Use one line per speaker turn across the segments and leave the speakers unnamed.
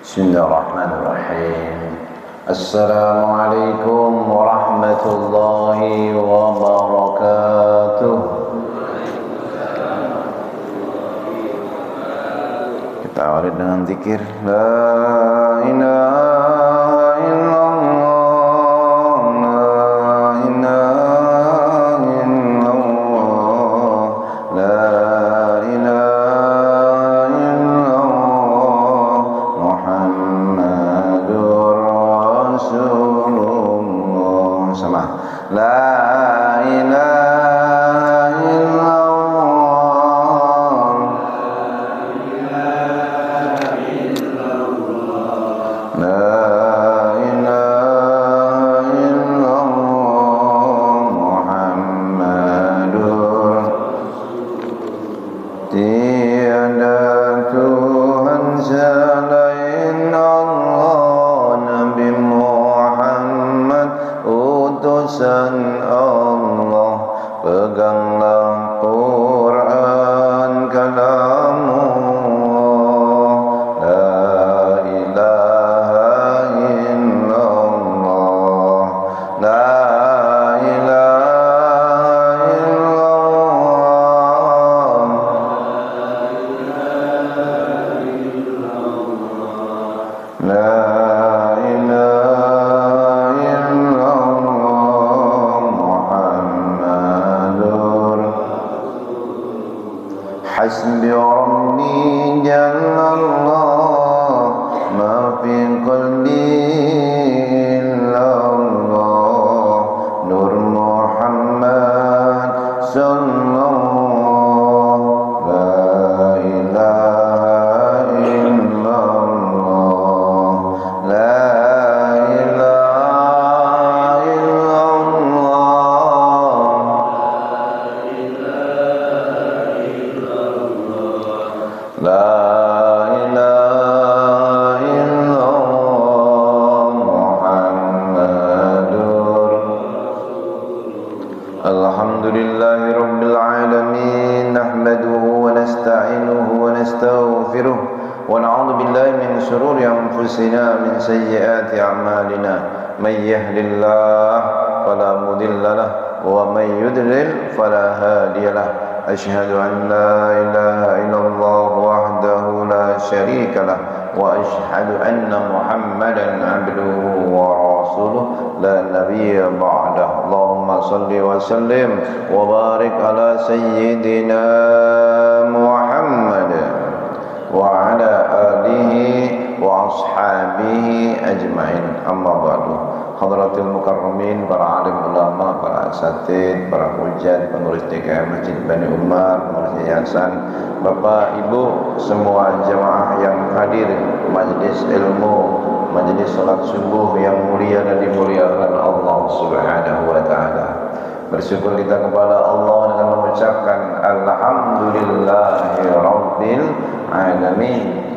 Bismillahirrahmanirrahim. Assalamualaikum warahmatullahi wabarakatuh. Kita awali dengan zikir La ilaha illallah, La ilaha illallah, La La ilaha illallah, La ilaha illallah, Muhammadur. Tiada Tuhan selain Allah, Nabi Muhammad utusan Allah. Peganglah Quran kalamullah, La ilaha illallah, La ilaha illallah, La Hasbi Rabbi Jalallah, ma fi qalbi illallah, Nur Muhammad sallallahu, La ilaha illallah, La ilaha illallah, La ilaha illallah, Muhammadur. Alhamdulillahi rabbil alamin, nahmaduhu wa nasta'inuhu wa nastaghfiruh wa na'udzu billahi min shururi anfusina min sayyiati a'malina. May yahdihillahu fala mudilla lahu wa may yudlil fala hadiya lahu. Asyhadu an la ilaha illallah wahdahu la syarika lah, wa asyhadu anna Muhammadan abduhu wa rasuluh la nabiyya ba'dah. Allahumma salli wa sallim wa barik ala sayyidina Muhammad wa ala alihi wa ashabihi ajma'in. Amma ba'du. Hadratil mukarramin, para alim ulama, para asatid, para hujat, pengurus DKM Masjid Bani Umar, pengurus yayasan, Bapak Ibu, semua jamaah yang hadir majelis ilmu, majelis salat subuh yang mulia dan dimuliakan Allah Subhanahu wa taala. Bersyukur kita kepada Allah dengan mengucapkan alhamdulillahirabbil alamin.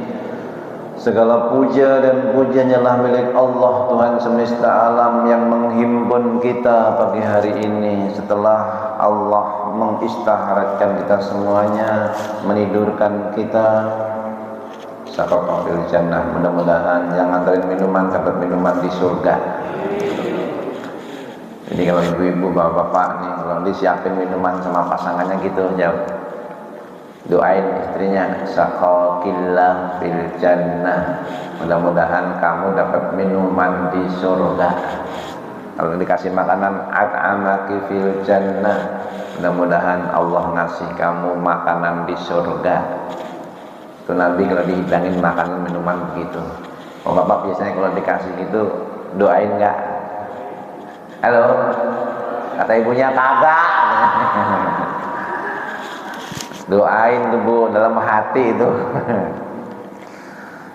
Segala puja dan pujian hanyalah milik Allah, Tuhan semesta alam, yang menghimpun kita pagi hari ini setelah Allah mengistiharatkan kita semuanya, menidurkan kita. Sakokah fil jannah, mudah-mudahan yang nganterin minuman dapat minuman di surga. Jadi kalau ibu-ibu, bapak-bapak nih, kalau disiapin minuman sama pasangannya gitu, jauh doain istrinya, sakokillah fil jannah, mudah-mudahan kamu dapat minuman di surga. Kalau dikasih makanan, at'amaki fil jannah, mudah-mudahan Allah ngasih kamu makanan di surga. Itu Nabi kalau dihidangin makanan minuman begitu. Oh, bapak biasanya kalau dikasih gitu doain nggak? Halo, kata ibunya kagak. Doain tuh Bu, dalam hati itu.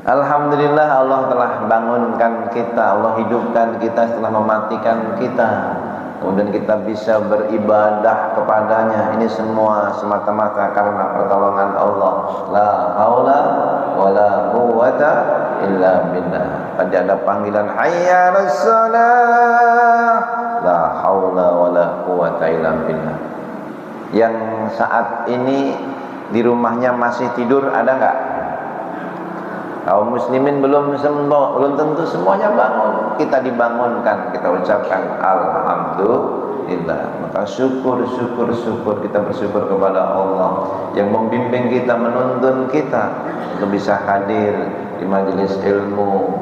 Alhamdulillah Allah telah bangunkan kita, Allah hidupkan kita setelah mematikan kita. Kemudian kita bisa beribadah kepadanya. Ini semua semata-mata karena pertolongan Allah. La haula wala quwwata illa billah. Tadi ada panggilan hayya 'alas shalah. La haula wala quwwata illa billah. Yang saat ini di rumahnya masih tidur ada enggak? Kaum muslimin belum tentu semuanya bangun. Kita dibangunkan, kita ucapkan alhamdulillah. Maka syukur kita bersyukur kepada Allah yang membimbing kita, menuntun kita untuk bisa hadir di majelis ilmu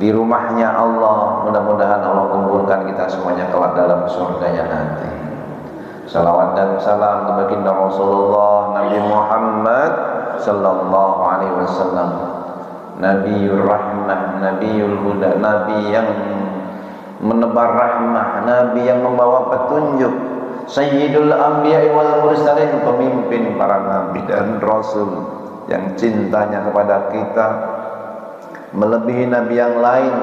di rumahnya Allah. Mudah-mudahan Allah kumpulkan kita semuanya kelak dalam surganya nanti. Salawat dan salam kepada baginda Rasulullah Nabi Muhammad sallallahu alaihi wasallam, Nabiul Rahmah, Nabiul Huda, Nabi yang menebar rahmah, Nabi yang membawa petunjuk, Sayyidul Anbiya wal Mursalin, pemimpin para nabi dan rasul yang cintanya kepada kita melebihi nabi yang lain,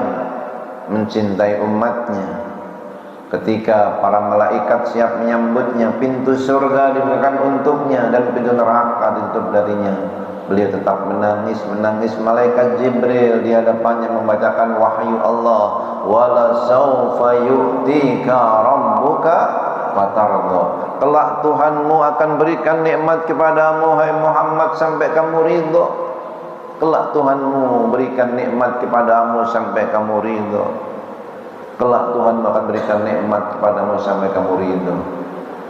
mencintai umatnya. Ketika para malaikat siap menyambutnya, pintu surga dibukakan untuknya dan pintu neraka ditutup darinya, beliau tetap menangis. Malaikat Jibril di hadapannya membacakan wahyu Allah, wala saufa yu'tika rabbuka fatarda. Kelak Tuhanmu akan berikan nikmat kepadamu hai Muhammad sampai kamu ridho. Kelak Tuhanmu berikan nikmat kepadamu sampai kamu ridho. Kelak Tuhan akan berikan nikmat kepadamu sampai kamu ridho.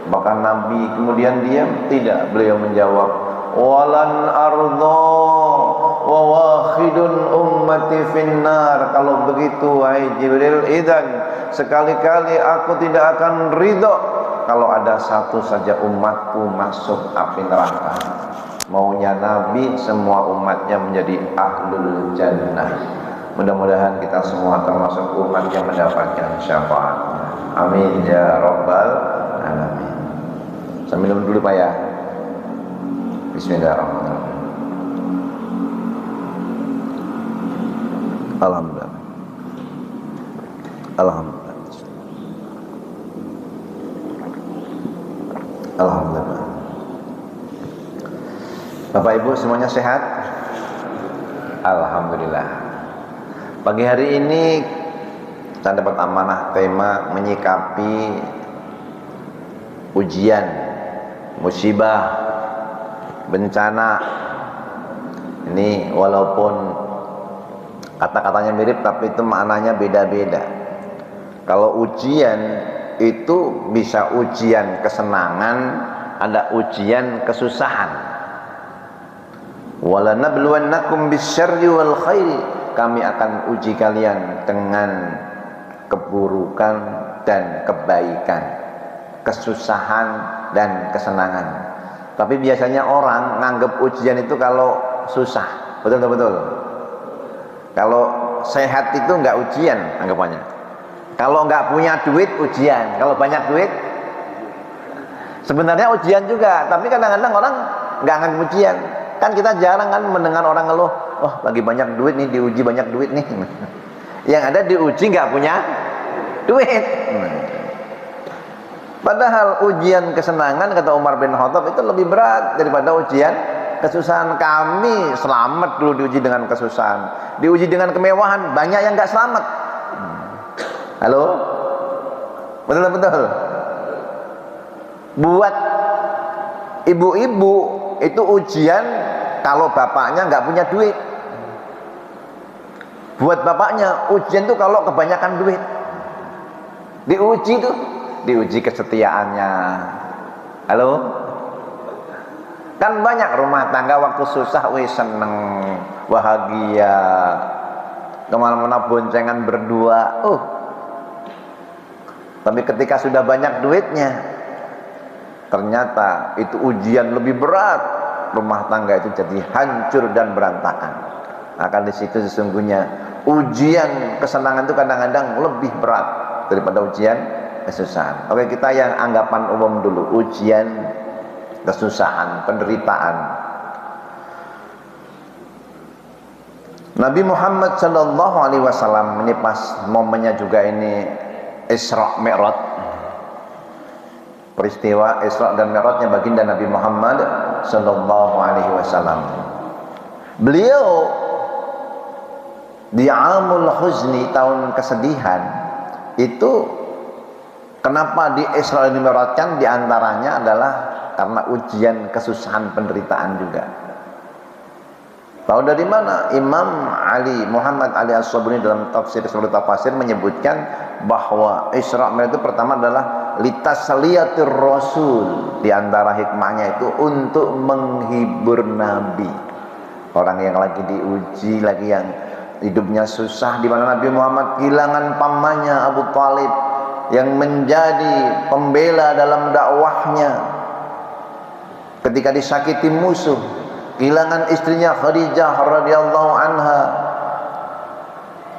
Bahkan Nabi kemudian diam? Tidak, beliau menjawab, walan ardo wa wakhidun ummati finnar. Kalau begitu wahai Jibril, idan sekali-kali aku tidak akan ridho kalau ada satu saja umatku masuk api neraka. Maunya Nabi semua umatnya menjadi ahlul jannah. Mudah-mudahan kita semua termasuk umat yang mendapatkan syafaatnya. Amin ya rabbal alamin. Sambil minum dulu Pak ya. Bismillahirrahmanirrahim. Alhamdulillah. Alhamdulillah. Alhamdulillah. Bapak Ibu semuanya sehat? Alhamdulillah. Pagi hari ini kita dapat amanah tema menyikapi ujian, musibah, bencana. Ini walaupun kata-katanya mirip tapi itu maknanya beda-beda. Kalau ujian itu bisa ujian kesenangan, ada ujian kesusahan. Walanabluwannakum bisyarri wal khairi. Kami akan uji kalian dengan keburukan dan kebaikan, kesusahan dan kesenangan. Tapi biasanya orang nganggap ujian itu kalau susah, betul. Kalau sehat itu enggak ujian anggapannya. Kalau enggak punya duit ujian, kalau banyak duit sebenarnya ujian juga. Tapi kadang-kadang orang enggak nganggap ujian. Kan kita jarang kan mendengar orang ngeluh, oh lagi banyak duit nih, diuji banyak duit nih. Yang ada diuji nggak punya duit. Padahal ujian kesenangan kata Umar bin Khattab itu lebih berat daripada ujian kesusahan. Kami selamat dulu diuji dengan kesusahan, diuji dengan kemewahan, banyak yang nggak selamat. Halo, betul. Buat ibu-ibu itu ujian kalau bapaknya nggak punya duit. Buat bapaknya ujian tuh kalau kebanyakan duit. Diuji kesetiaannya. Halo, kan banyak rumah tangga waktu susah seneng, bahagia, kemana-mana boncengan berdua. Tapi ketika sudah banyak duitnya, ternyata itu ujian lebih berat. Rumah tangga itu jadi hancur dan berantakan. Akan di situ sesungguhnya ujian kesenangan itu kadang-kadang lebih berat daripada ujian kesusahan. Oke, kita yang anggapan umum dulu, ujian kesusahan, penderitaan. Nabi Muhammad sallallahu alaihi wasallam ini pas momennya juga ini Isra Mi'raj. Peristiwa Isra dan Mi'rajnya baginda Nabi Muhammad sallallahu alaihi wasallam. Beliau di Amul Huzni, tahun kesedihan itu, kenapa di Isra dan Mi'rajkan, diantaranya adalah karena ujian, kesusahan, penderitaan juga. Tahu dari mana? Imam Ali Muhammad Ali As-Sabuni dalam tafsir Surah Tafsir menyebutkan bahwa Isra Mi'raj itu pertama adalah litasliyatir Rasul, di antara hikmahnya itu untuk menghibur Nabi, orang yang lagi diuji, lagi yang hidupnya susah, di mana Nabi Muhammad kehilangan pamannya Abu Thalib yang menjadi pembela dalam dakwahnya ketika disakiti musuh, kehilangan istrinya Khadijah radhiyallahu anha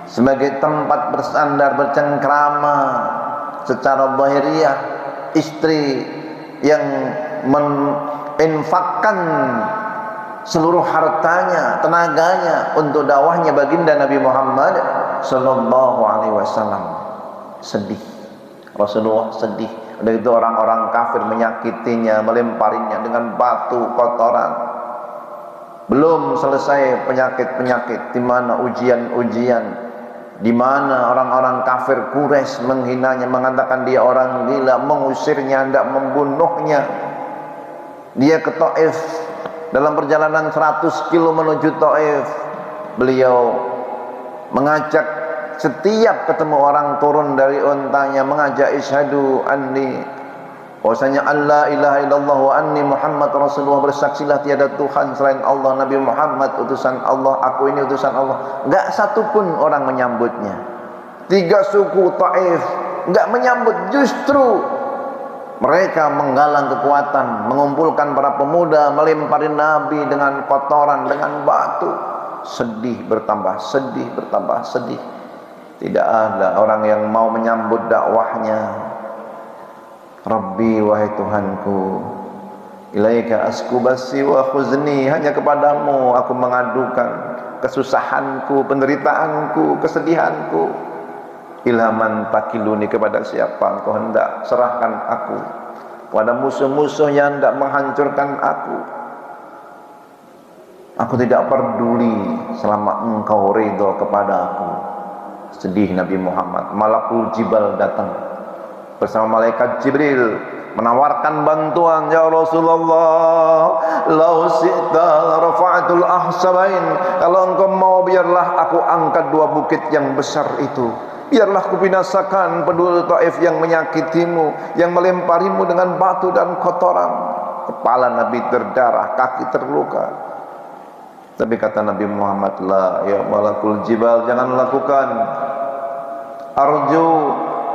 sebagai tempat bersandar, bercengkrama secara zahiriyah, istri yang menginfakkan seluruh hartanya, tenaganya untuk dakwahnya baginda Nabi Muhammad sallallahu alaihi wasallam. Sedih, Rasulullah sedih. Udah itu orang-orang kafir menyakitinya, melemparinya dengan batu, kotoran. Belum selesai penyakit-penyakit, di mana ujian-ujian, di mana orang-orang kafir Quraisy menghinanya, mengatakan dia orang gila, mengusirnya, hendak membunuhnya. Dia ke Taif, dalam perjalanan 100 kilo menuju Taif, beliau mengajak, setiap ketemu orang turun dari untanya, mengajak isyhadu anni, bahwasanya Allah ilaha illallah wa anni Muhammad Rasulullah, bersaksilah tiada Tuhan selain Allah, Nabi Muhammad utusan Allah, aku ini utusan Allah. Enggak satupun orang menyambutnya. 3 suku Taif enggak menyambut, justru mereka menggalang kekuatan, mengumpulkan para pemuda, melempari Nabi dengan kotoran, dengan batu. Sedih bertambah sedih, bertambah sedih. Tidak ada orang yang mau menyambut dakwahnya. Rabbi, wahai Tuhanku, ilaika asku basi wa khuzni, hanya kepadamu aku mengadukan kesusahanku, penderitaanku, kesedihanku. Ilhaman takiluni, kepada siapa engkau hendak serahkan aku? Kepada musuh-musuh yang hendak menghancurkan aku. Aku tidak peduli selama engkau ridho kepada aku. Sedih Nabi Muhammad. Malakul Jibal datang bersama malaikat Jibril menawarkan bantuan. Ya Rasulullah, lau syi'ta rafa'atul ahsabain, kalau engkau mau biarlah aku angkat 2 bukit yang besar itu, biarlah aku binasakan penduduk Taif yang menyakitimu, yang melemparimu dengan batu dan kotoran. Kepala Nabi terdarah, kaki terluka. Tapi kata Nabi Muhammad, la ya malakul jibal, jangan lakukan. Arju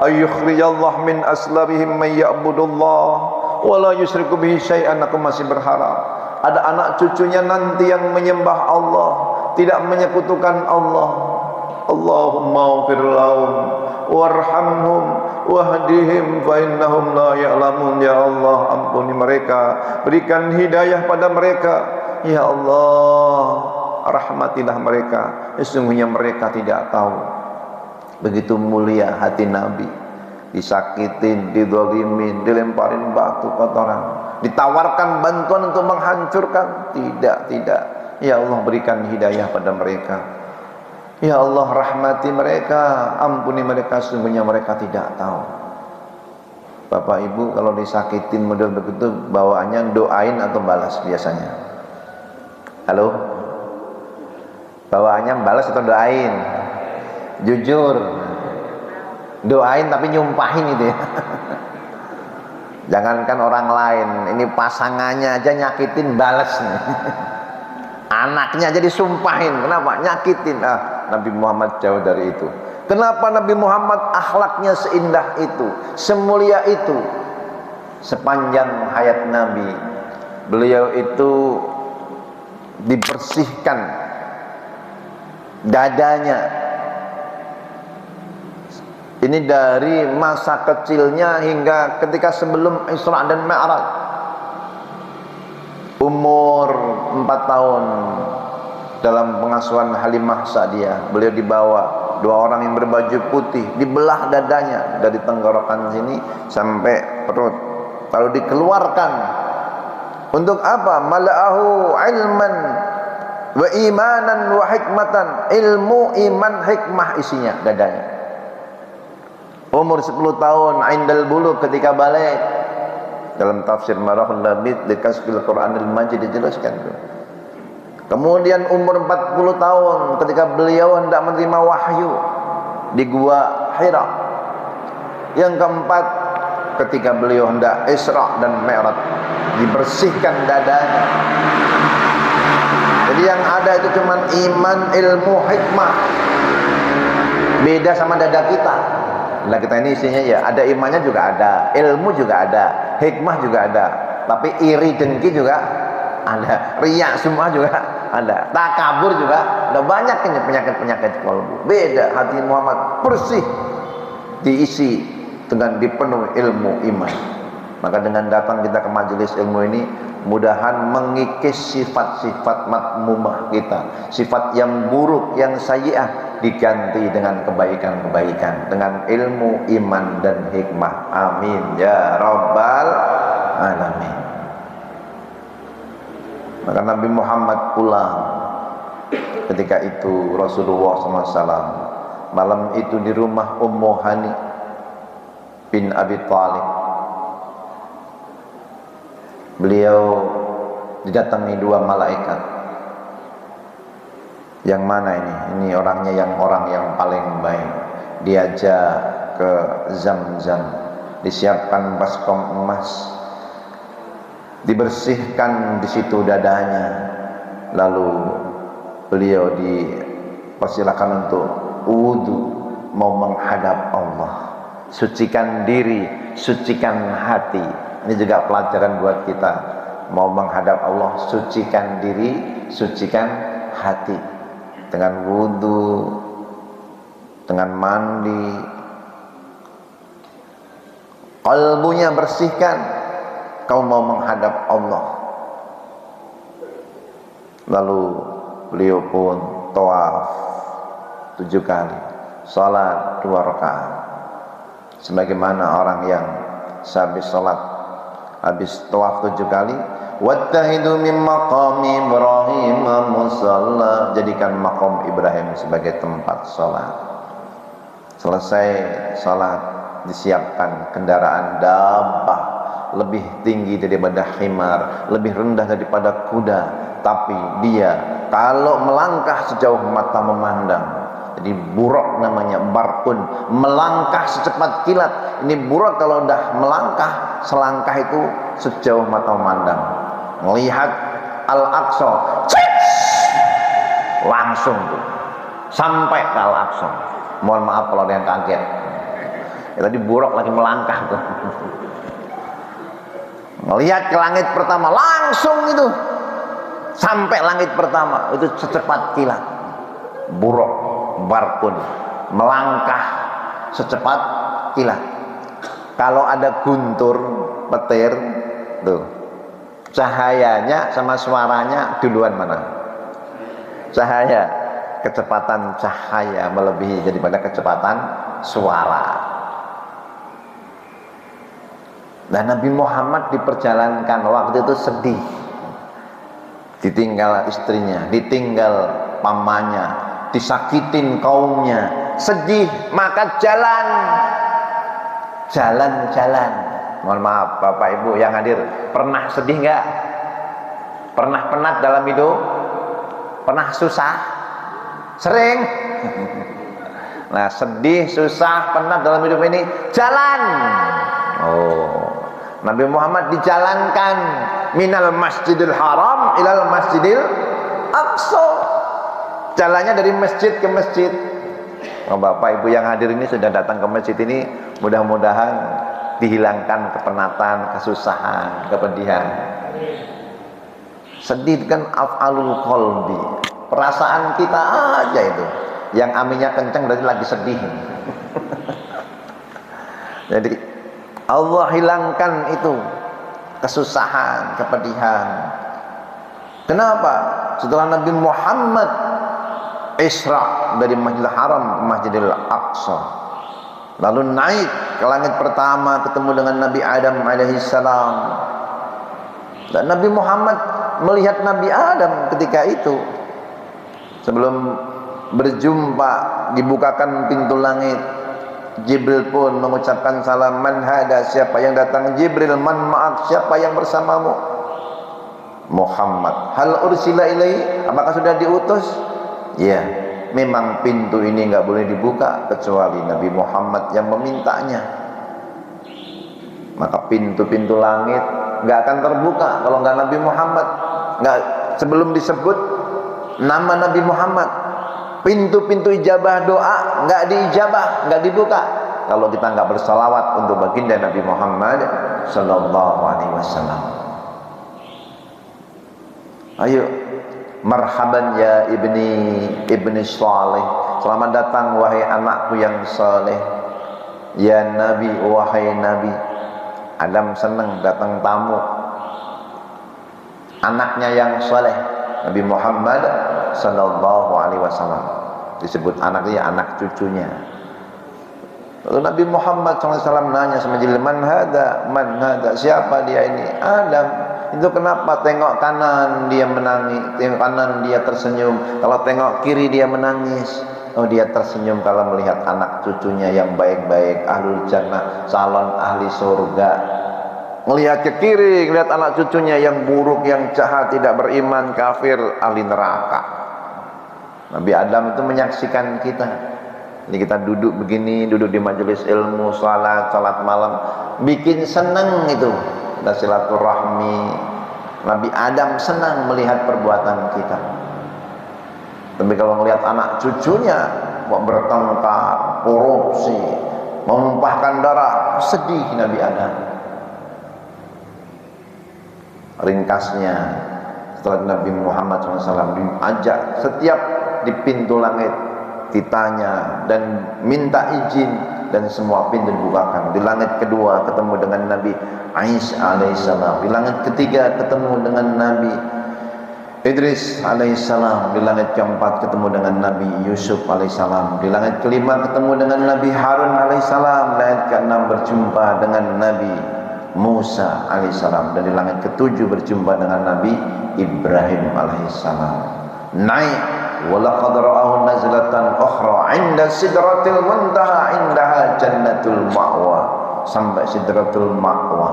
ayyukhrijallah min aslabihim man ya'budullah wa la yusyriku bihi syai'an. Aku masih berharap ada anak cucunya nanti yang menyembah Allah, tidak menyekutukan Allah. Allahumma ighfir lahum warhamhum wahdihim fa innahum la ya'lamun. Ya Allah, ampuni mereka, berikan hidayah pada mereka. Ya Allah, rahmatilah mereka, sesungguhnya mereka tidak tahu. Begitu mulia hati Nabi, disakitin, dizalimin, dilemparin batu kotoran, ditawarkan bantuan untuk menghancurkan. Tidak. Ya Allah, berikan hidayah pada mereka. Ya Allah, rahmati mereka, ampuni mereka, sesungguhnya mereka tidak tahu. Bapak Ibu kalau disakitin model begitu, bawaannya doain atau balas biasanya? Halo? Bawaannya balas atau doain? Jujur. Doain tapi nyumpahin itu ya. Jangankan orang lain, ini pasangannya aja nyakitin, balas nih. Anaknya aja disumpahin. Kenapa? Nyakitin. Nabi Muhammad jauh dari itu. Kenapa Nabi Muhammad akhlaknya seindah itu, semulia itu? Sepanjang hayat Nabi, beliau itu dibersihkan dadanya. Ini dari masa kecilnya hingga ketika sebelum Isra dan Mi'raj. Umur 4 tahun dalam pengasuhan Halimah Sa'diyah. Beliau dibawa, dua orang yang berbaju putih, dibelah dadanya dari tenggorokan sini sampai perut, lalu dikeluarkan. Untuk apa? Mala'ahu ilman wa imanan wa hikmatan. Ilmu, iman, hikmah isinya dadanya. Umur 10 tahun, indal bulugh, ketika balik. Dalam tafsir Marahul Labid di Kasbil Quranil Majid dijelaskan. Kemudian umur 40 tahun ketika beliau hendak menerima wahyu di Gua Hira. Yang keempat, ketika beliau hendak Isra dan Mi'raj, dibersihkan dadanya. Jadi yang ada itu cuma iman, ilmu, hikmah. Beda sama dada kita. Nah, kita ini isinya ya ada imannya juga ada, ilmu juga ada, hikmah juga ada, tapi iri dengki juga ada, riya semua juga ada, takabur juga ada. Banyak ini penyakit-penyakit kalbu. Beda hati Muhammad, bersih, diisi dengan dipenuhi ilmu iman. Maka dengan datang kita ke majelis ilmu ini, mudahan mengikis sifat-sifat madmumah kita, sifat yang buruk, yang sayyi'ah, diganti dengan kebaikan-kebaikan, dengan ilmu, iman dan hikmah. Amin ya rabbal alamin. Maka Nabi Muhammad pulang. Ketika itu Rasulullah SAW malam itu di rumah Ummu Hani bin Abi Thalib. Beliau didatangi dua malaikat. Yang mana ini? Ini orangnya orang yang paling baik. Diajak ke Zam-Zam, disiapkan baskom emas, dibersihkan di situ dadanya, lalu beliau dipersilakan untuk wudu, mau menghadap Allah, sucikan diri, sucikan hati. Ini juga pelajaran buat kita. Mau menghadap Allah, sucikan diri, sucikan hati. Dengan wudu, dengan mandi, kalbunya bersihkan. Kau mau menghadap Allah. Lalu beliau pun tawaf 7 kali, salat 2 rakaat. Sebagaimana orang yang sehabis salat, habis tawaf 7 kali, wattahidu min maqami Ibrahim musalla, jadikan maqam Ibrahim sebagai tempat salat. Selesai salat, disiapkan kendaraan dabbah lebih tinggi daripada himar, lebih rendah daripada kuda, tapi dia kalau melangkah sejauh mata memandang. Jadi buraq namanya, barqun, melangkah secepat kilat. Ini buraq kalau udah melangkah, selangkah itu sejauh mata memandang. Melihat Al-Aqsa, langsung tuh sampai ke Al-Aqsa. Mohon maaf kalau ada yang kaget. Ya, tadi buraq lagi melangkah tuh. Melihat ke langit pertama, langsung itu sampai langit pertama, itu secepat kilat. Buraq, barqun, melangkah secepat kilat. Kalau ada guntur, petir, tuh cahayanya sama suaranya duluan mana? Cahaya, kecepatan cahaya melebihi daripada kecepatan suara. Dan Nabi Muhammad diperjalankan waktu itu sedih, ditinggal istrinya, ditinggal pamannya, disakitin kaumnya, sedih, maka jalan-jalan. Mohon maaf Bapak Ibu yang hadir, pernah sedih enggak? Pernah penat dalam hidup? Pernah susah? Sering? Nah, sedih, susah, penat dalam hidup ini, jalan. Oh, Nabi Muhammad dijalankan minal masjidil haram ilal masjidil aqsa. Jalannya dari masjid ke masjid. Oh, Bapak Ibu yang hadir ini sudah datang ke masjid ini, mudah-mudahan dihilangkan kepenatan, kesusahan, kepedihan. Sedih kan af'alul qalbi, perasaan kita aja itu. Yang aminnya kenceng berarti lagi sedih. Jadi Allah hilangkan itu kesusahan, kepedihan. Kenapa? Setelah Nabi Muhammad Isra dari Masjidil Haram ke Masjidil Aqsa, lalu naik ke langit pertama ketemu dengan Nabi Adam alaihissalam, dan Nabi Muhammad melihat Nabi Adam ketika itu. Sebelum berjumpa dibukakan pintu langit, Jibril pun mengucapkan salam, man hada, siapa yang datang? Jibril, man ma'ak, siapa yang bersamamu? Muhammad. Hal ursila ilaihi, apakah sudah diutus? Ya, memang pintu ini enggak boleh dibuka kecuali Nabi Muhammad yang memintanya. Maka pintu-pintu langit enggak akan terbuka kalau enggak Nabi Muhammad. Enggak, sebelum disebut nama Nabi Muhammad, pintu-pintu ijabah doa enggak diijabah, enggak dibuka kalau kita enggak bersalawat untuk baginda Nabi Muhammad sallallahu alaihi wasallam. Ayo, marhaban ya ibni saleh, selamat datang wahai anakku yang saleh. Ya Nabi, wahai Nabi. Adam senang datang tamu, anaknya yang saleh, Nabi Muhammad sallallahu alaihi wasallam. Disebut anaknya, anak cucunya. Lalu Nabi Muhammad SAW nanya sama Jibril, man hada, siapa dia ini? Adam. Itu kenapa tengok kanan dia menangis, tengok kanan dia tersenyum, kalau tengok kiri dia menangis? Oh, dia tersenyum kalau melihat anak cucunya yang baik-baik, ahlul jannah, calon ahli surga. Melihat ke kiri, lihat anak cucunya yang buruk, yang jahat, tidak beriman, kafir, ahli neraka. Nabi Adam itu menyaksikan kita. Jadi kita duduk begini, duduk di majelis ilmu, salat malam, bikin senang itu. Dan silaturahmi. Nabi Adam senang melihat perbuatan kita. Tapi kalau melihat anak cucunya kok bertengkar, korupsi, menumpahkan darah, sedih Nabi Adam. Ringkasnya, setelah Nabi Muhammad SAW diajak setiap di pintu langit ditanya dan minta izin, dan semua pintu dibukakan. Di langit kedua ketemu dengan Nabi Isa alaihissalam, di langit ketiga ketemu dengan Nabi Idris alaihissalam, di langit keempat ketemu dengan Nabi Yusuf alaihissalam, di langit kelima ketemu dengan Nabi Harun alaihissalam, langit keenam berjumpa dengan Nabi Musa alaihissalam, dan di langit ketujuh berjumpa dengan Nabi Ibrahim alaihissalam. Naik, walaqad ra'ahu nazlatan ukhra 'inda sidratil muntaha 'indaha jannatul ma'wa, sampai sidratul ma'wa,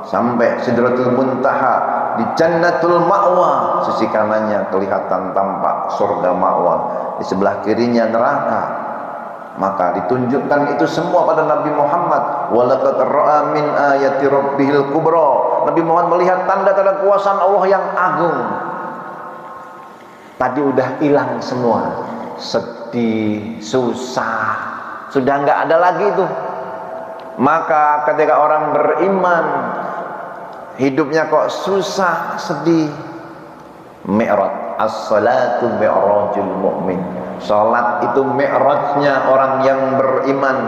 sampai sidratul muntaha di jannatul ma'wa. Sisi kanannya kelihatan tampak surga ma'wa, di sebelah kirinya neraka. Maka ditunjukkan itu semua pada Nabi Muhammad. Walaqad ra'a min ayati rabbihil kubra, Nabi Muhammad melihat tanda-tanda kekuasaan Allah yang agung. Tadi udah hilang semua, sedih, susah, sudah nggak ada lagi itu. Maka ketika orang beriman hidupnya kok susah, sedih, mi'raj, as-salatu mi'rajul mu'min, salat itu mi'rajnya orang yang beriman.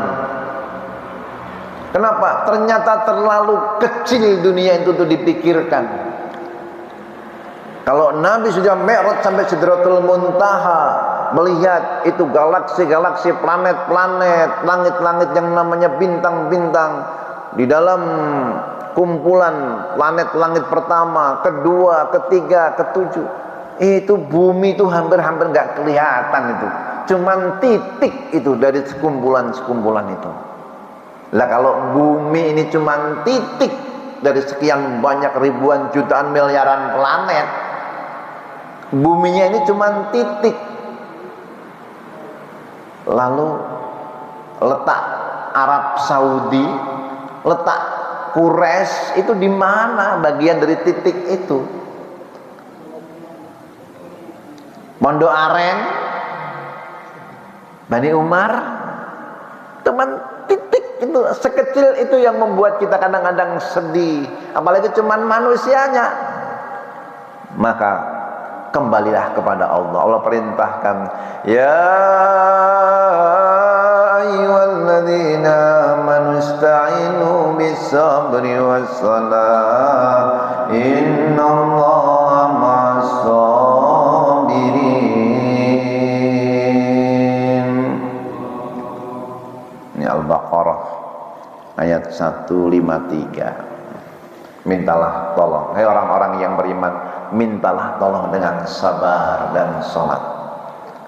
Kenapa? Ternyata terlalu kecil dunia itu tuh dipikirkan. Kalau Nabi sudah mi'raj sampai Sidratul Muntaha, melihat itu galaksi-galaksi, planet-planet, langit-langit yang namanya bintang-bintang, di dalam kumpulan planet langit pertama, kedua, ketiga, ketujuh, itu bumi itu hampir-hampir nggak kelihatan itu, cuman titik itu dari sekumpulan-sekumpulan itu. Lah kalau bumi ini cuman titik dari sekian banyak ribuan jutaan miliaran planet, buminya ini cuma titik. Lalu letak Arab Saudi, letak Quraisy itu di mana bagian dari titik itu? Pondok Aren, Bani Umar, cuman titik itu, sekecil itu yang membuat kita kadang-kadang sedih, apalagi cuman manusianya. Maka kembalilah kepada Allah. Allah perintahkan, ya ayyuhalladzina amanu ista'inu bis-sabri was-salah innallaha ma'as 153. Mintalah tolong, hai orang-orang yang beriman, mintalah tolong dengan sabar dan sholat.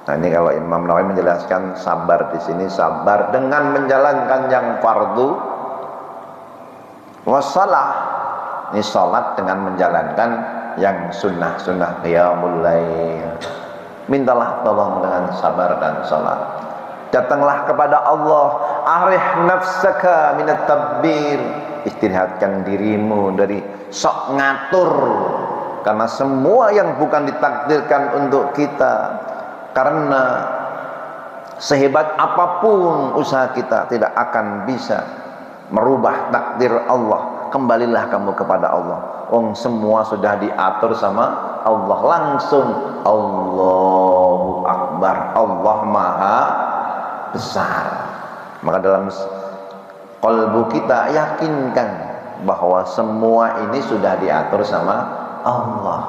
Nah ini kalau Imam Nawawi menjelaskan sabar di sini, sabar dengan menjalankan yang fardu, wassalah, ini sholat dengan menjalankan yang sunnah-sunnah qiyamul lail. Mintalah tolong dengan sabar dan sholat. Datanglah kepada Allah, arih nafsaka minat tabbir, istirahatkan dirimu dari sok ngatur, karena semua yang bukan ditakdirkan untuk kita, karena sehebat apapun usaha kita tidak akan bisa merubah takdir Allah. Kembalilah kamu kepada Allah. Semua sudah diatur sama Allah langsung. Allahu Akbar, Allah Maha Besar. Maka dalam qalbu kita yakinkan bahwa semua ini sudah diatur sama Allah.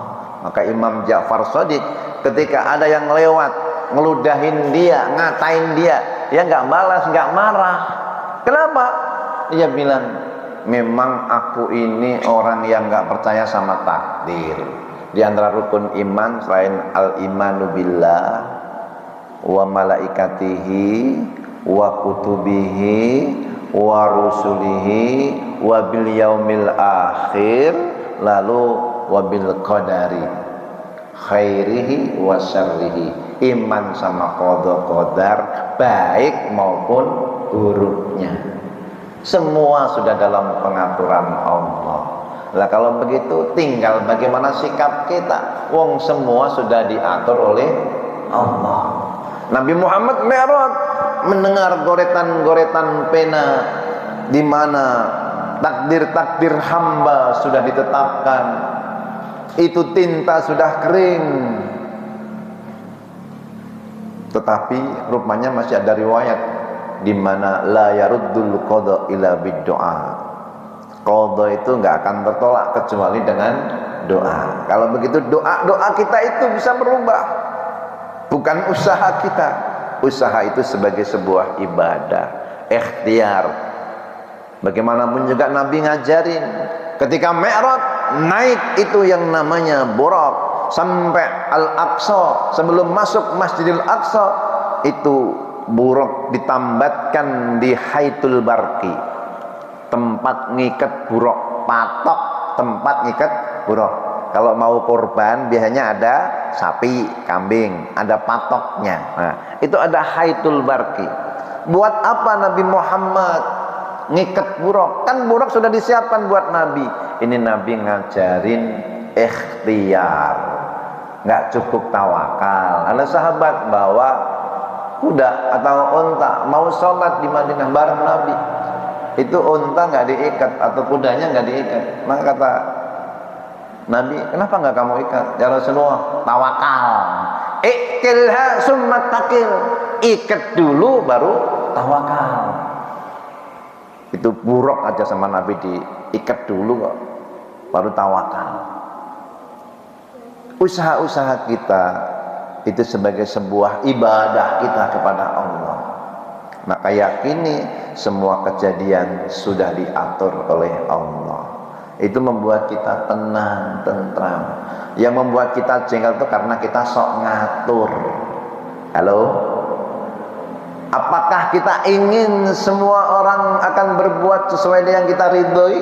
Maka Imam Ja'far Shadiq ketika ada yang lewat ngeludahin dia, ngatain dia, dia nggak balas, nggak marah. Kenapa? Dia bilang, memang aku ini orang yang nggak percaya sama takdir. Di antara rukun iman selain al-imanu billah wa malaikatihi wa kutubihi wa rusulihi wa bil yaumil akhir, lalu wa bil qadari khairihi wa syarrihi, iman sama qada qadar baik maupun buruknya, semua sudah dalam pengaturan Allah. Lah kalau begitu tinggal bagaimana sikap kita. Semua sudah diatur oleh Allah. Nabi Muhammad Mi'raj mendengar goretan-goretan pena di mana takdir-takdir hamba sudah ditetapkan. Itu tinta sudah kering. Tetapi rupanya masih ada riwayat di mana la yaruddul qada ila bid-du'a. Qada itu enggak akan tertolak kecuali dengan doa. Kalau begitu doa kita itu bisa berubah. Bukan usaha kita. Usaha itu sebagai sebuah ibadah, ikhtiar. Bagaimanapun juga Nabi ngajarin ketika Mi'raj naik itu yang namanya Buraq sampai Al-Aqsa, sebelum masuk Masjidil Aqsa itu Buraq ditambatkan di Haitul Barqi, tempat ngikat Buraq, patok tempat ngikat Buraq. Kalau mau kurban biasanya ada sapi, kambing, ada patoknya. Nah, itu ada Haitul Barqi. Buat apa Nabi Muhammad ngikat Buraq? Kan Buraq sudah disiapkan buat Nabi. Ini Nabi ngajarin ikhtiar, nggak cukup tawakal. Ada sahabat bawa kuda atau unta mau sholat di Madinah bareng Nabi, itu unta nggak diikat atau kudanya nggak diikat. Maka kata Nabi, kenapa nggak kamu ikat? Ya Rasulullah, tawakal. Ikilha summa takil, ikat dulu baru tawakal. Itu Buraq aja sama Nabi diikat dulu kok, baru tawakal. Usaha-usaha kita itu sebagai sebuah ibadah kita kepada Allah. Maka yakini semua kejadian sudah diatur oleh Allah. Itu membuat kita tenang, tentram. Yang membuat kita jengkel itu karena kita sok ngatur. Halo? Apakah kita ingin semua orang akan berbuat sesuai dengan yang kita ridhoi?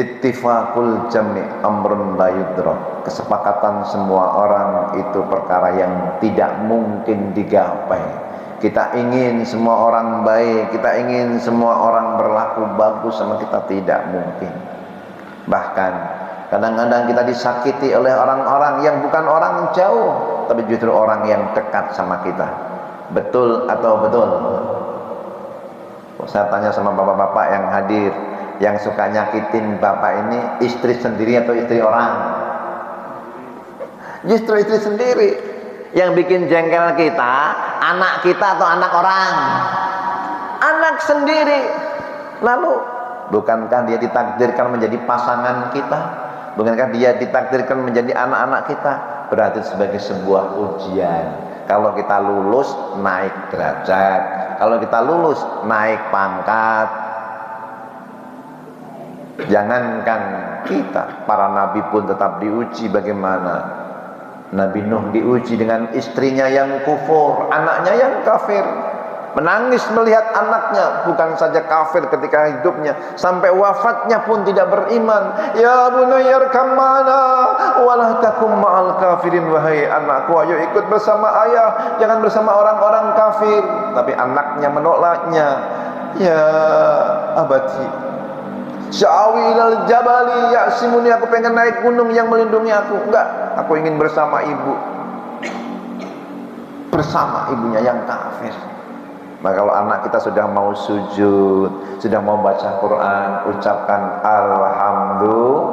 Ittifaqul jami' amrun la yudrak. Kesepakatan semua orang itu perkara yang tidak mungkin digapai. Kita ingin semua orang baik, kita ingin semua orang berlaku bagus sama kita, tidak mungkin. Bahkan kadang-kadang kita disakiti oleh orang-orang yang bukan orang jauh, tapi justru orang yang dekat sama kita. Betul atau betul? Saya tanya sama bapak-bapak yang hadir, yang suka nyakitin bapak ini istri sendiri atau istri orang? Justru istri sendiri. Yang bikin jengkel kita, anak kita atau anak orang? Anak sendiri. Lalu, bukankah dia ditakdirkan menjadi pasangan kita? Bukankah dia ditakdirkan menjadi anak-anak kita? Berarti sebagai sebuah ujian. Kalau kita lulus, naik derajat. Kalau kita lulus, naik pangkat. Jangankan kita, para nabi pun tetap diuji. Bagaimana Nabi Nuh diuji dengan istrinya yang kufur, anaknya yang kafir, menangis melihat anaknya, bukan saja kafir ketika hidupnya, sampai wafatnya pun tidak beriman. Ya bunayya irkam ma'ana walah takum ma'al kafirin. Wahai anakku, ayo ikut bersama ayah, jangan bersama orang-orang kafir. Tapi anaknya menolaknya. Ya abati Sya'awi ilal jabali ya'simuni, aku pengen naik gunung yang melindungi aku. Enggak, aku ingin bersama ibu, bersama ibunya yang kafir. Maka kalau anak kita sudah mau sujud, sudah mau baca Quran, ucapkan alhamdulillah,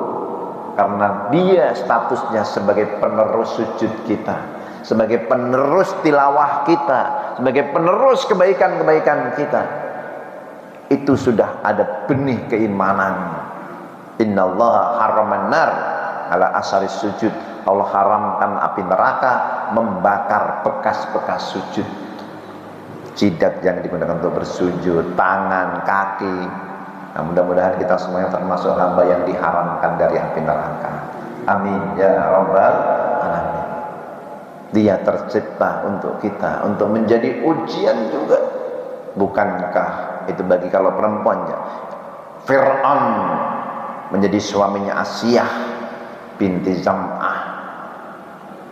karena dia statusnya sebagai penerus sujud kita, sebagai penerus tilawah kita, sebagai penerus kebaikan-kebaikan kita. Itu sudah ada benih keimanan. Innallaha harraman nar ala asaris sujud. Allah haramkan api neraka membakar bekas-bekas sujud. Jidat yang digunakan untuk bersujud, tangan, kaki. Nah, mudah-mudahan kita semuanya termasuk hamba yang diharamkan dari api neraka. Amin ya rabbal alamin. Dia tercipta untuk kita, untuk menjadi ujian juga. Bukankah itu bagi kalau perempuannya Fir'aun menjadi suaminya Asiyah binti Zam'ah,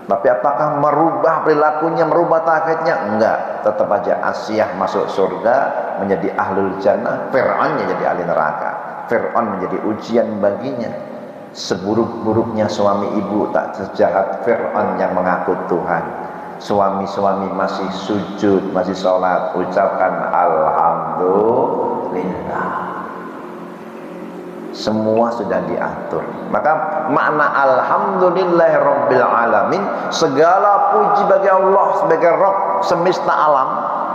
tapi apakah merubah perilakunya, merubah takutnya? Enggak, tetap aja Asiyah masuk surga menjadi ahlul jannah, Fir'aunnya jadi ahli neraka. Fir'aun menjadi ujian baginya. Seburuk-buruknya suami ibu, tak sejahat Fir'aun yang mengaku Tuhan. Suami-suami masih sujud, masih sholat, ucapkan alhamdulillah. Semua sudah diatur. Maka makna alhamdulillah rabbil alamin, segala puji bagi Allah sebagai Rabb semesta alam,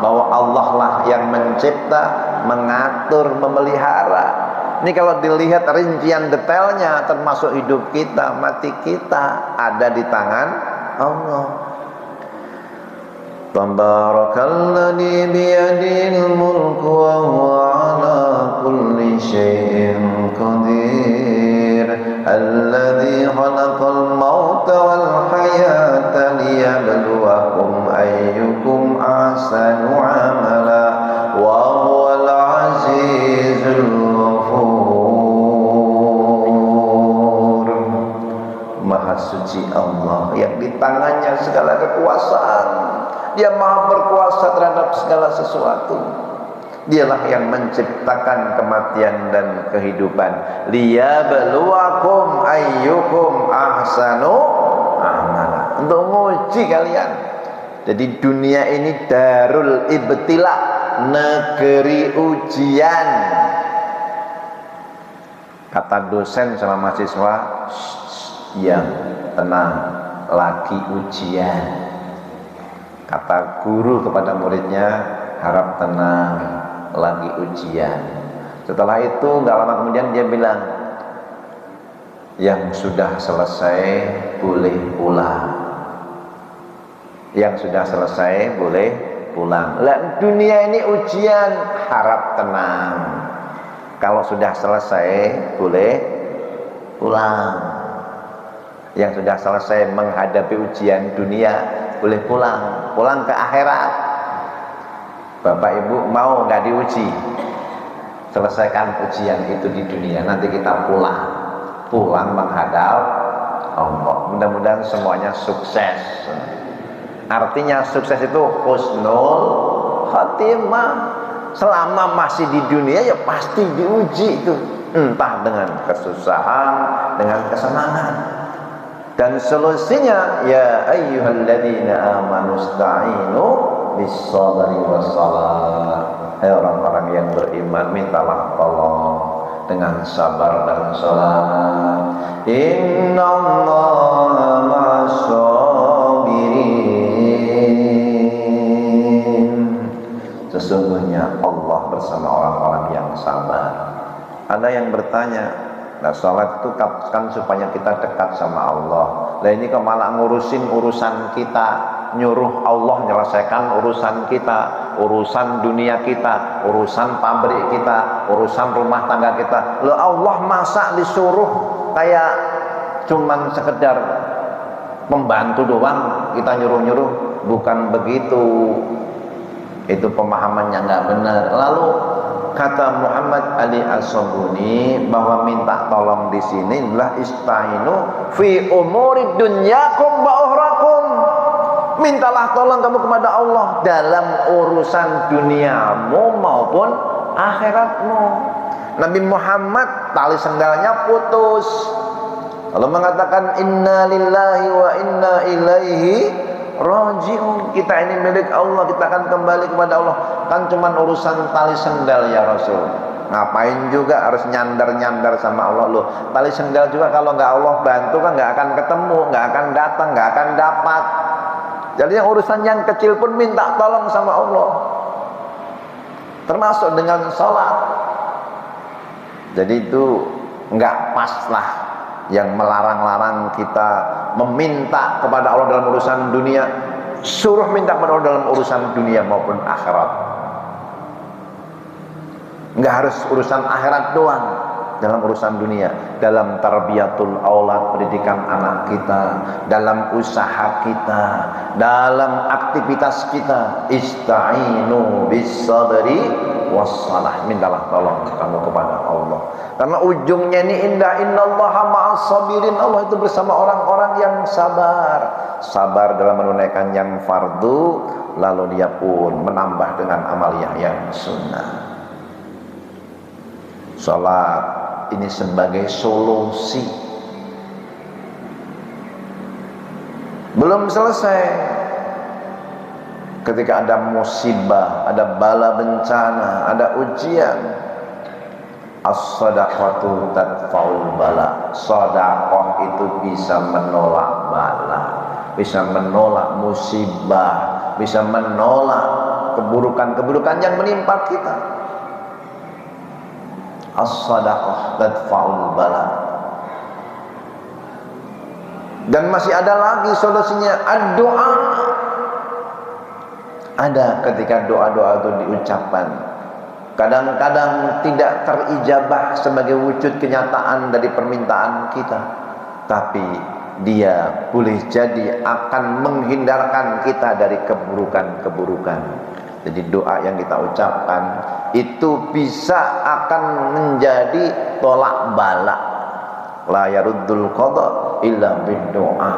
bahwa Allah lah yang mencipta, mengatur, memelihara. Ini kalau dilihat rincian detailnya, termasuk hidup kita, mati kita, ada di tangan Allah. Tabarakalladzi biyadihil mulku wa huwa ala kulli syai'in qadir. Alladzi khalaqal mauta wal hayata liyabluwakum ayyukum ahsanu amala wa huwal azizul ghafur. Maha suci Allah yang di tangannya segala kekuasaan. Dia maha berkuasa terhadap segala sesuatu. Dialah yang menciptakan kematian dan kehidupan. Liyabluwakum ayyukum ahsanu amala, untuk menguji kalian. Jadi dunia ini darul ibtila, negeri ujian. Kata dosen sama mahasiswa, yang tenang, lagi ujian. Kata guru kepada muridnya, harap tenang, lagi ujian. Setelah itu gak lama kemudian dia bilang, yang sudah selesai boleh pulang. Yang sudah selesai boleh pulang. Lah, dunia ini ujian, harap tenang. Kalau sudah selesai boleh pulang. Yang sudah selesai menghadapi ujian dunia boleh pulang ke akhirat. Bapak ibu mau nggak diuji? Selesaikan ujian itu di dunia, nanti kita pulang menghadap Allah. Mudah-mudahan semuanya sukses. Artinya sukses itu husnul khatimah. Selama masih di dunia ya pasti diuji itu, entah dengan kesusahan, dengan kesenangan. Dan solusinya, ya ayyuhalladzina amanu ista'inu bis-sabri was-salat. Hai orang-orang yang beriman, mintalah tolong dengan sabar dan salat. Innallaha ma'as-sabirin. Sesungguhnya Allah bersama orang-orang yang sabar. Ada yang bertanya, nah salat itu kan supaya kita dekat sama Allah. Lah ini kok malah ngurusin urusan kita, nyuruh Allah menyelesaikan urusan kita. urusan dunia kita, urusan pabrik kita, urusan rumah tangga kita. Loh, Allah masa disuruh kayak cuman sekedar membantu doang, kita nyuruh-nyuruh? Bukan begitu. Itu pemahamannya nggak benar. Lalu kata Muhammad Ali As-Sabuni bahwa minta tolong di sini adalah istainu fi umuri dunyakum wa ukhrakum. Mintalah tolong kamu kepada Allah dalam urusan duniamu maupun akhiratmu. Nabi Muhammad tali sendalnya putus, lalu mengatakan inna lillahi wa inna ilaihi raji'un. Kita ini milik Allah, kita akan kembali kepada Allah. Kan cuman urusan tali sendal ya Rasul. Ngapain juga harus nyandar-nyandar sama Allah? Loh, tali sendal juga kalau nggak Allah bantu kan nggak akan ketemu, nggak akan datang, nggak akan dapat. Jadi yang urusan yang kecil pun minta tolong sama Allah, termasuk dengan sholat. Jadi itu nggak pas lah yang melarang-larang kita meminta kepada Allah dalam urusan dunia. Suruh minta kepada Allah dalam urusan dunia maupun akhirat. Nggak harus urusan akhirat doang, dalam urusan dunia, dalam tarbiyatul aulad, pendidikan anak kita, dalam usaha kita, dalam aktivitas kita. Ista'inu bis-sabri was-salah. Mintalah tolong kamu kepada Allah, karena ujungnya ini indah. Innallaha ma'as-sabirin. Allah itu bersama orang-orang yang sabar. Sabar dalam menunaikan yang fardu, lalu dia pun menambah dengan amaliyah yang sunnah. Salat ini sebagai solusi. Belum selesai. Ketika ada musibah, ada bala bencana, ada ujian, as-sadaqatu tadfa'ul bala. Sedekah itu bisa menolak bala, bisa menolak musibah, bisa menolak keburukan-keburukan yang menimpa kita. As-sadaqah tadfa'ul bala. Dan masih ada lagi solusinya, ad-doa. Ada ketika doa-doa itu diucapkan, kadang-kadang tidak terijabah sebagai wujud kenyataan dari permintaan kita, tapi dia boleh jadi akan menghindarkan kita dari keburukan-keburukan. Jadi doa yang kita ucapkan itu bisa akan menjadi tolak bala. La yaruddul qada illa bid-doa.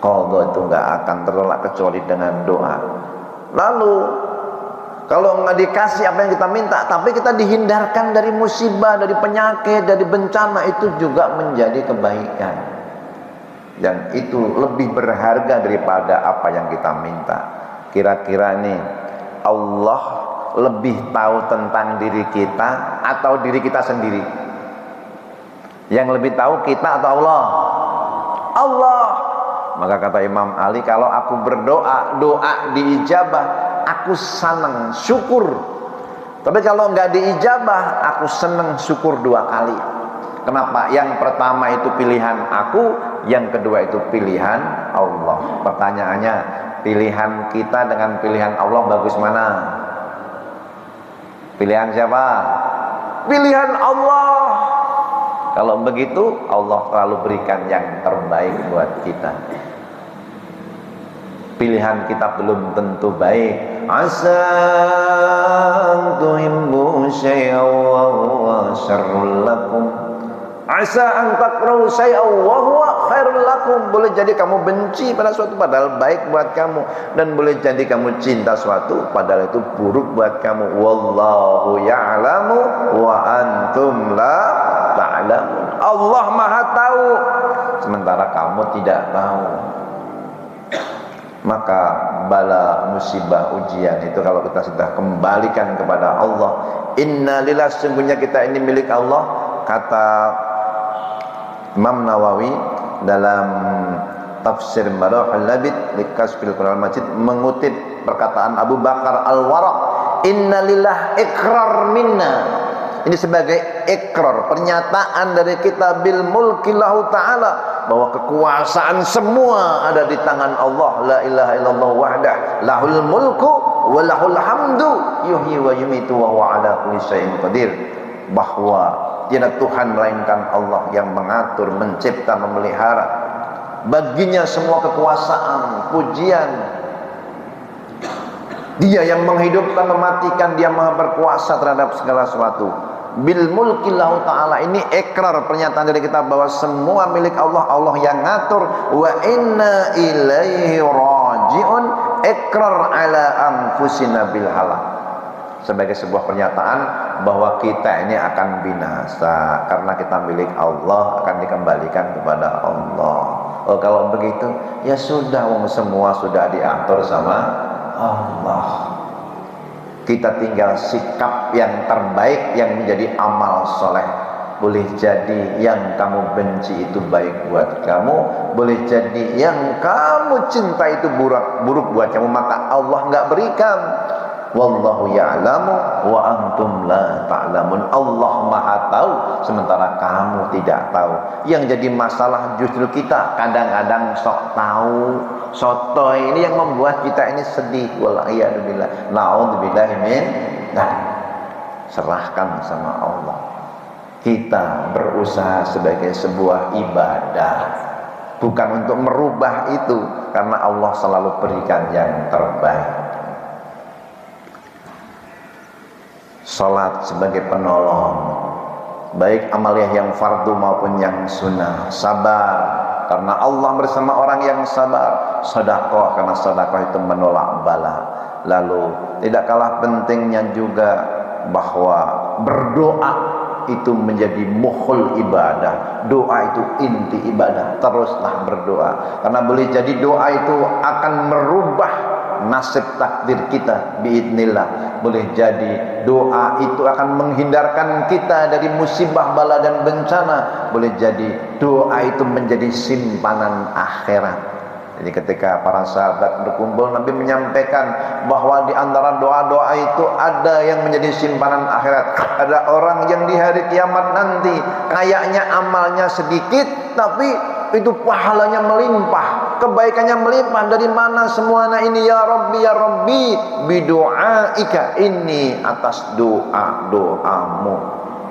Qada itu enggak akan tertolak kecuali dengan doa. Lalu kalau nggak dikasih apa yang kita minta, tapi kita dihindarkan dari musibah, dari penyakit, dari bencana, itu juga menjadi kebaikan. Dan itu lebih berharga daripada apa yang kita minta. Kira-kira nih, Allah lebih tahu tentang diri kita atau diri kita sendiri? Yang lebih tahu kita atau Allah? Allah. Maka kata Imam Ali, kalau aku berdoa, doa diijabah, aku senang, syukur. Tapi kalau nggak diijabah, aku senang, syukur 2 kali. Kenapa? Yang pertama itu pilihan aku, yang kedua itu pilihan Allah. Pertanyaannya, pilihan kita dengan pilihan Allah bagus mana? Pilihan siapa? Pilihan Allah. Kalau begitu, Allah selalu berikan yang terbaik buat kita. Pilihan kita belum tentu baik. Asa tuhibbu syai'an wa huwa syarrul lakum. Asa an takrahu syai'an wa huwa khairul lakum. Boleh jadi kamu benci pada suatu padahal baik buat kamu, dan boleh jadi kamu cinta suatu padahal itu buruk buat kamu. Wallahu ya'lamu wa antum la ta'lamun. Allah Maha tahu sementara kamu tidak tahu. Maka bala, musibah, ujian itu kalau kita sudah kembalikan kepada Allah, innalillahi, sesungguhnya kita ini milik Allah. Kata Imam Nawawi dalam tafsir Marahul Labid di Kasfil Quran Majid mengutip perkataan Abu Bakar Al-Waraq, innalillah ikrar minna. Ini sebagai ikrar, pernyataan dari kita bil mulkillahu ta'ala, bahwa kekuasaan semua ada di tangan Allah. La ilaha illallah wahdah lahul mulku walahul hamdu yuhyi wa yumitu wa huwa ala kulli syai'in qadir, bahwa tiada Tuhan melainkan Allah yang mengatur, mencipta, memelihara. Baginya semua kekuasaan, pujian. Dia yang menghidupkan, mematikan, dia maha berkuasa terhadap segala sesuatu. Bil mulkillahu ta'ala, ini ikrar, pernyataan dari kita bahwa semua milik Allah, Allah yang ngatur. Wa inna ilaihi raji'un, ikrar ala anfusina bil halak, sebagai sebuah pernyataan bahwa kita ini akan binasa karena kita milik Allah, akan dikembalikan kepada Allah. Oh, kalau begitu ya sudah, semua sudah diatur sama Allah. Kita tinggal sikap yang terbaik yang menjadi amal soleh. Boleh jadi yang kamu benci itu baik buat kamu, boleh jadi yang kamu cinta itu buruk buat kamu, maka Allah nggak berikan. Wallahu ya'lamu wa antum la ta'lamun. Allah maha tahu sementara kamu tidak tahu. Yang jadi masalah justru kita kadang-kadang sok tahu, sotoy, ini yang membuat kita ini sedih. Wal'iyadzubillah, na'udzubillahi min. Nah, serahkan sama Allah. Kita berusaha sebagai sebuah ibadah, bukan untuk merubah itu, karena Allah selalu berikan yang terbaik. Salat sebagai penolong, baik amaliyah yang fardu maupun yang sunnah. Sabar, karena Allah bersama orang yang sabar. Sedekah, karena sedekah itu menolak bala. Lalu tidak kalah pentingnya juga bahwa berdoa itu menjadi mukhul ibadah. Doa itu inti ibadah. Teruslah berdoa, karena boleh jadi doa itu akan merubah nasib takdir kita biidznillah. Boleh jadi doa itu akan menghindarkan kita dari musibah, bala dan bencana. Boleh jadi doa itu menjadi simpanan akhirat. Jadi ketika para sahabat berkumpul, Nabi menyampaikan bahwa di antara doa-doa itu ada yang menjadi simpanan akhirat. Ada orang yang di hari kiamat nanti kayaknya amalnya sedikit, tapi itu pahalanya melimpah, kebaikannya melimpah. Dari mana semuanya ini? Ya Rabbi, ya Rabbi, bidu'aika, ini atas doa-doamu.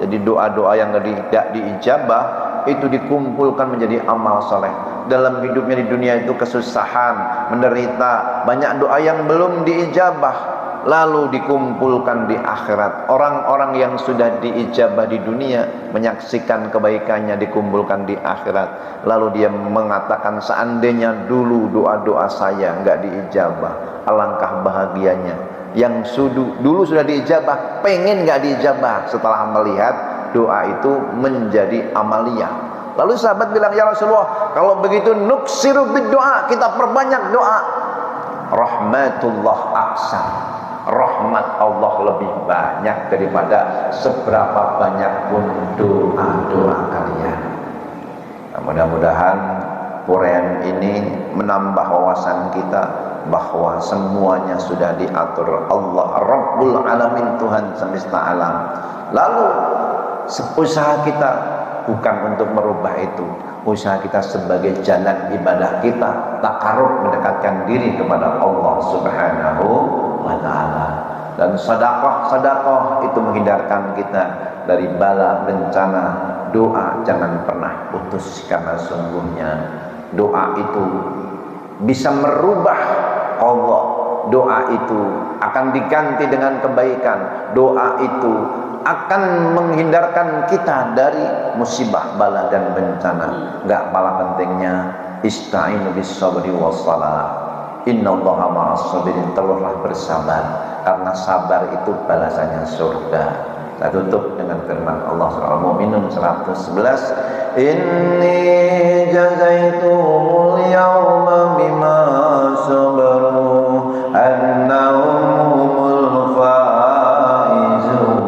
Jadi doa-doa yang tidak diijabah itu dikumpulkan menjadi amal soleh. Dalam hidupnya di dunia itu kesusahan, menderita, banyak doa yang belum diijabah, lalu dikumpulkan di akhirat. Orang-orang yang sudah diijabah di dunia menyaksikan kebaikannya dikumpulkan di akhirat. Lalu dia mengatakan, seandainya dulu doa-doa saya enggak diijabah, alangkah bahagianya. Yang dulu sudah diijabah, pengen enggak diijabah setelah melihat doa itu menjadi amaliyah. Lalu sahabat bilang, ya Rasulullah, kalau begitu nuksiru bid-doa, kita perbanyak doa. Rahmatullah aksar, rahmat Allah lebih banyak daripada seberapa banyak pun doa-doa kalian. Nah, mudah-mudahan uraian ini menambah wawasan kita bahwa semuanya sudah diatur Allah Rabbul Alamin, Tuhan semesta alam. Lalu usaha kita bukan untuk merubah itu. Usaha kita sebagai jalan ibadah kita, takarrub, mendekatkan diri kepada Allah Subhanahu wa ta'ala. Dan sedekah itu menghindarkan kita dari bala bencana. Doa jangan pernah putus, karena sungguhnya doa itu bisa merubah Allah. Doa itu akan diganti dengan kebaikan. Doa itu akan menghindarkan kita dari musibah, bala dan bencana. Enggak kalah pentingnya ista'inu bis-sabri was-salah. Innallaha ma'as-sabirin, teruslah bersabar, karena sabar itu balasannya surga. Saya tutup dengan firman Allah surah Al-Mu'minun 111, inni jazaitumul yawma bima sabaru annahumul faizun.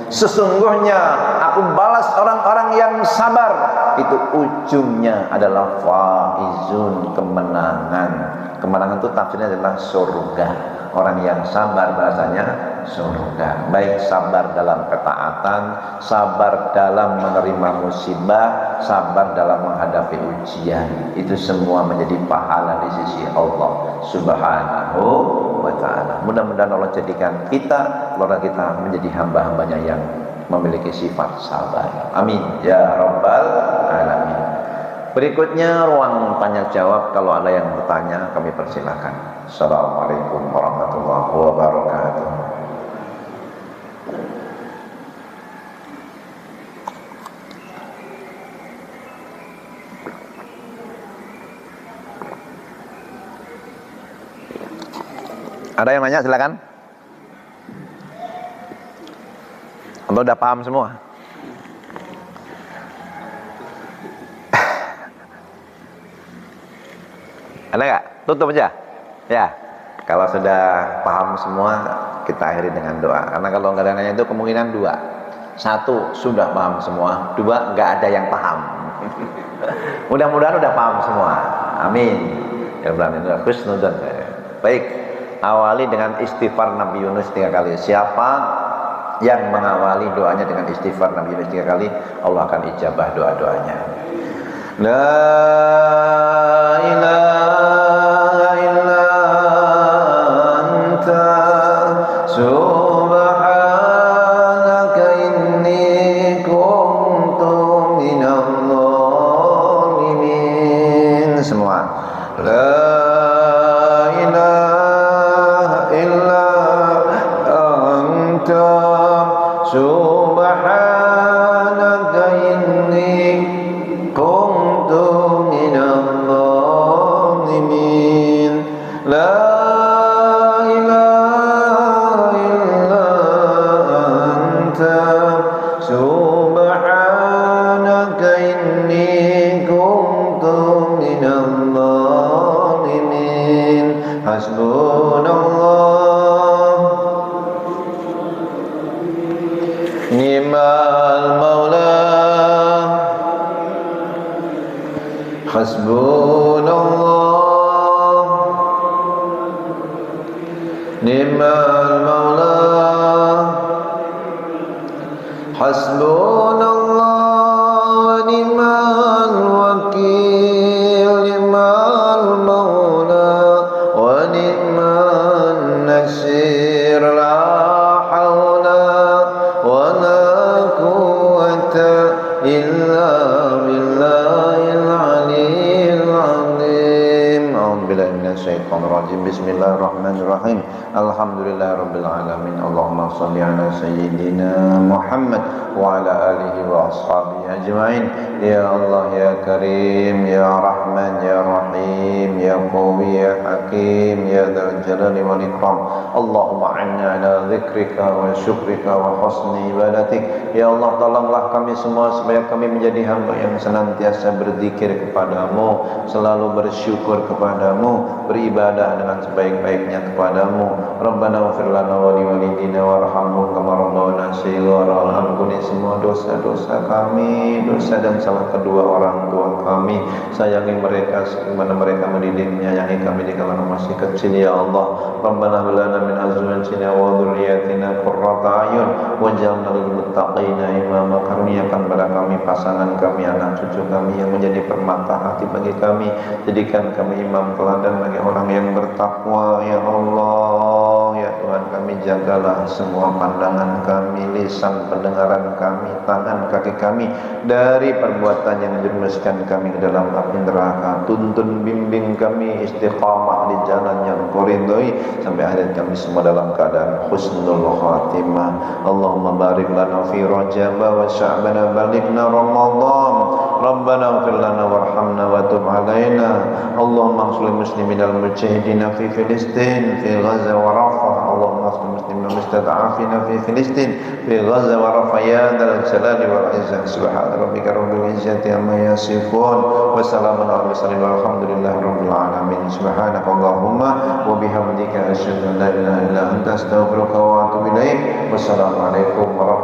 Sesungguhnya aku balas orang-orang yang sabar, itu ujungnya adalah faizun, kemenangan. Kemenangan itu tafsirnya adalah surga. Orang yang sabar bahasanya surga. Baik sabar dalam ketaatan, sabar dalam menerima musibah, sabar dalam menghadapi ujian. Itu semua menjadi pahala di sisi Allah Subhanahu wa ta'ala. Mudah-mudahan Allah jadikan kita, keluarga kita menjadi hamba-hambanya yang memiliki sifat sabar. Amin ya rabbal alamin. Berikutnya ruang tanya jawab. Kalau ada yang bertanya kami persilakan. Assalamualaikum warahmatullahi wabarakatuh. Ada yang nanya silakan. Atau udah paham semua? Ada nggak? Tutup aja. Ya. Kalau sudah paham semua, kita akhiri dengan doa. Karena kalau nggak ada nanya itu kemungkinan dua. Satu, sudah paham semua. Dua, nggak ada yang paham. Mudah-mudahan udah paham semua. Amin. Ya Allah, husnudzon. Baik. Awali dengan istighfar Nabi Yunus 3 kali. Siapa yang mengawali doanya dengan istighfar Nabi Yunus 3 kali, Allah akan ijabah doa-doanya. La ilaha illa anta subhanaka inni kuntu minadh dhalimin. Semua. La ilaha illa anta subhanaka inni kuntu minadh dhalimin. La ilaha illa anta subhanaka inni kuntu minadh dhalimin. Hasbunallah ni'mal maula. Hasbunallah ni'mal maula. Hasbunallah wa ni'mal wakil. Ni'mal maula wa ni'man nasir. La hawla wa la quwwata illa billahil aliyyil azim. A'udzubillahi minasyaitonir rajim. Bismillahirrahmanirrahim. Alhamdulillahirabbil alamin. Allahumma shalli ala sayyidina Muhammad wa ala alihi wa ashabihi ajmain. Ya Allah ya Karim ya Rahman ya Rahim ya Qawi ya Hakim ya Dzal Jalali wal Ikram. Allahumma a'inna ala dzikrika wa syukrika wa husni ibadatik. Ya Allah, tolonglah kami semua supaya kami menjadi hamba yang senantiasa berzikir kepadamu, selalu bersyukur kepadamu, beribadah dengan sebaik-baiknya kepadamu. Rabbana ighfir lana wa li walidina warhamhum kama rabbawna shighara. Ampuni semua dosa-dosa kami, dosa dan salah kedua orang tua kami. Sayangi mereka sebagaimana mereka mendidiknya, menyayangi kami di kala masih kecil ya Allah. Rabbana hab lana min azwajina wa dhurriyyatina qurrata a'yun waj'alna lil muttaqina imama. Karuniakan pada kami pasangan kami, anak cucu kami yang menjadi permata hati bagi kami. Jadikan kami imam teladan bagi orang yang bertakwa ya Allah. Ya Tuhan, kami jagalah semua pandangan kami, lisan pendengaran kami, tangan kaki kami dari perbuatan yang menjerumuskan kami ke dalam api neraka. Tuntun bimbing kami istiqamah di jalan yang Kau ridhoi sampai akhir kami semua dalam keadaan husnul khatimah. Allahumma barik lana fi Rajab wa Sya'ban wa balighna Ramadan. Rabbana ighfir lana warhamna wa tub alaina. Allahumma ansuril muslimin al mujahidin fi Filistin fi Gaza wa Rafah. Allahumma ansuril muslimin mustad'afin fi Filistin fi Gaza wa Rafah ya dzal jalali wal izzah. Subhana rabbika rabbil izzati amma yasifun wa salamun alal mursalin walhamdulillahi rabbil alamin. Subhanakallahumma wa bihamdika asyhadu an la ilaha illa anta astaghfiruka wa atubu ilaik. Wassalamualaikum warahmatullahi